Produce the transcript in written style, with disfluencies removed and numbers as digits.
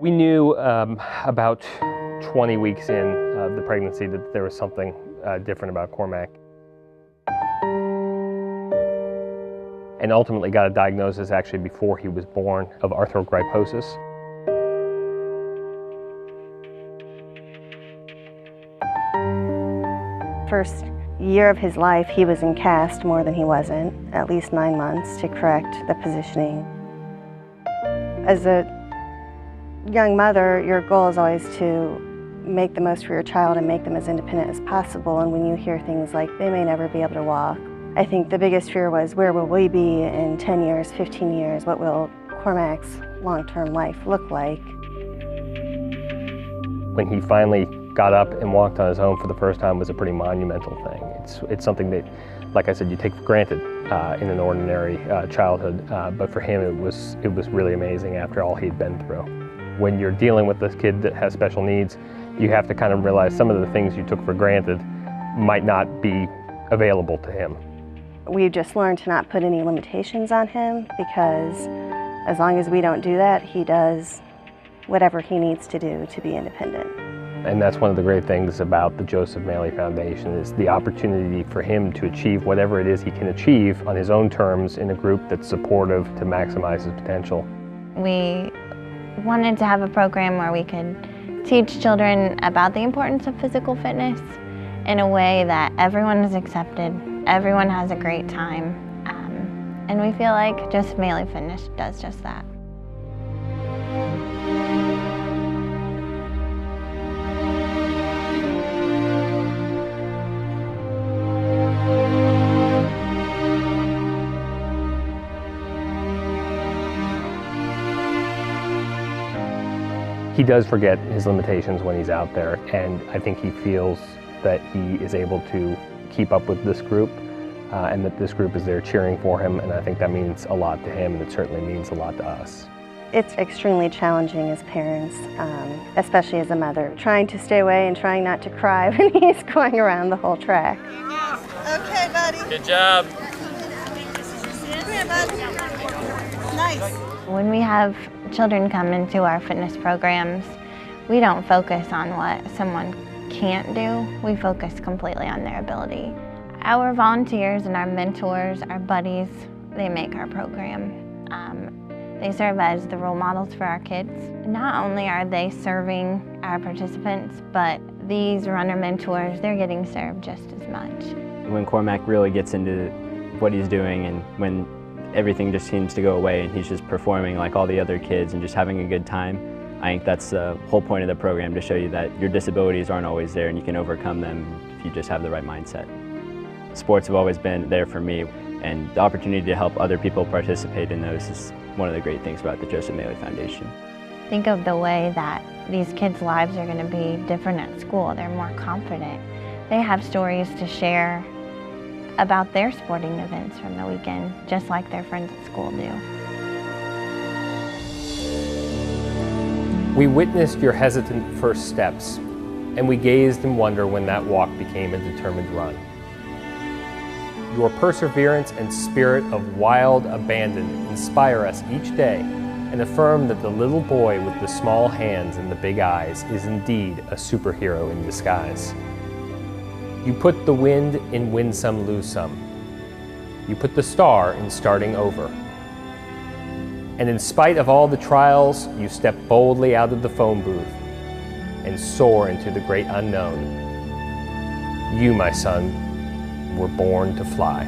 We knew about 20 weeks in the pregnancy that there was something different about Cormac. And ultimately got a diagnosis actually before he was born of arthrogryposis. First year of his life, he was in cast more than he wasn't, at least 9 months, to correct the positioning. As a young mother, your goal is always to make the most for your child and make them as independent as possible. And when you hear things like they may never be able to walk, I think the biggest fear was, where will we be in 10 years, 15 years? What will Cormac's long-term life look like? When he finally got up and walked on his own for the first time was a pretty monumental thing. It's something that, like I said, you take for granted in an ordinary childhood, but for him it was really amazing after all he'd been through. When you're dealing with this kid that has special needs, you have to kind of realize some of the things you took for granted might not be available to him. We've just learned to not put any limitations on him, because as long as we don't do that, he does whatever he needs to do to be independent. And that's one of the great things about the Joseph Maley Foundation, is the opportunity for him to achieve whatever it is he can achieve on his own terms in a group that's supportive to maximize his potential. We wanted to have a program where we could teach children about the importance of physical fitness in a way that everyone is accepted, everyone has a great time, and we feel like Joseph Maley Fitness does just that. He does forget his limitations when he's out there, and I think he feels that he is able to keep up with this group and that this group is there cheering for him, and I think that means a lot to him, and it certainly means a lot to us. It's extremely challenging as parents, especially as a mother, trying to stay away and trying not to cry when he's going around the whole track. Okay, buddy. Good job. Come here, buddy. Nice. When we have children come into our fitness programs, we don't focus on what someone can't do. We focus completely on their ability. Our volunteers and our mentors, our buddies, they make our program. They serve as the role models for our kids. Not only are they serving our participants, but these runner mentors, they're getting served just as much. When Cormac really gets into what he's doing, and when everything just seems to go away and he's just performing like all the other kids and just having a good time, I think that's the whole point of the program, to show you that your disabilities aren't always there and you can overcome them if you just have the right mindset. Sports have always been there for me, and the opportunity to help other people participate in those is one of the great things about the Joseph Maley Foundation. Think of the way that these kids' lives are going to be different at school. They're more confident. They have stories to share about their sporting events from the weekend, just like their friends at school do. We witnessed your hesitant first steps, and we gazed in wonder when that walk became a determined run. Your perseverance and spirit of wild abandon inspire us each day and affirm that the little boy with the small hands and the big eyes is indeed a superhero in disguise. You put the wind in win some, lose some. You put the star in starting over. And in spite of all the trials, you step boldly out of the phone booth and soar into the great unknown. You, my son, were born to fly.